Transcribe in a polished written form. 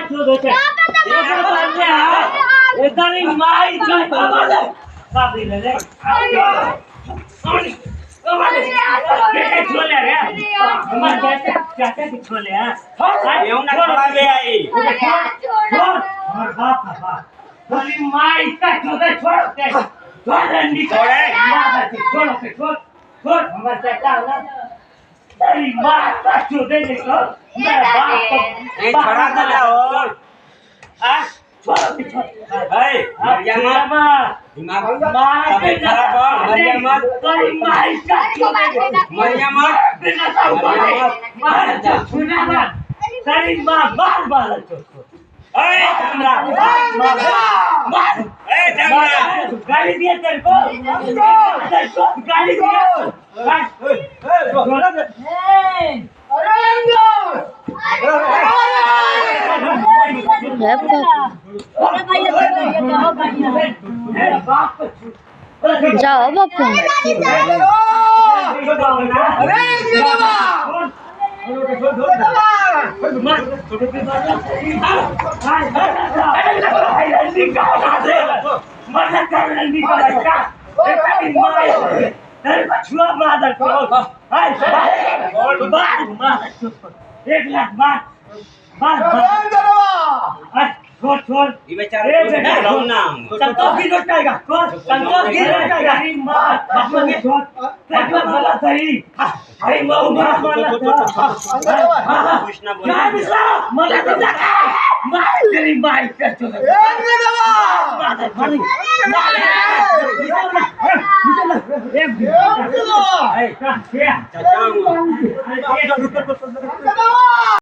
छो देखे इधर ही माई का कमाल काफी ले ले बेटे छोले रे हमार चाचा की छोले हां એવું ના ખરાબે આઈ और बाप बोली माई का छोड़े छोड़ के छोड़ निकले छोड़ के छोड़ हमार चाचा ना तेरी मां का छोड़े देखो मैं बाप એ છોડા દે ઓ आ छोड़ के छोड़ એ મરિયામાં દિમાગ તમે ખરાબ હો મરિયામાં तेरी माई का छोड़े મરિયામાં बिना मार सुना ना तेरी मां मार छोड़ એ ઢામરા मार એ ઢામરા गाली दिया तेरे को गाली दिया जाओ बापू एक लाख बार छोड़ ઈ બેચારો રોમ નામ संतोष की लौटाएगा संतोष की लौटाएगा अरे मां बापू ने छोड़ तेरा भला सही अरे मां कुछ ना बोल क्या बिस्ला मला तो जाता मार तेरी माई का चले ચાચા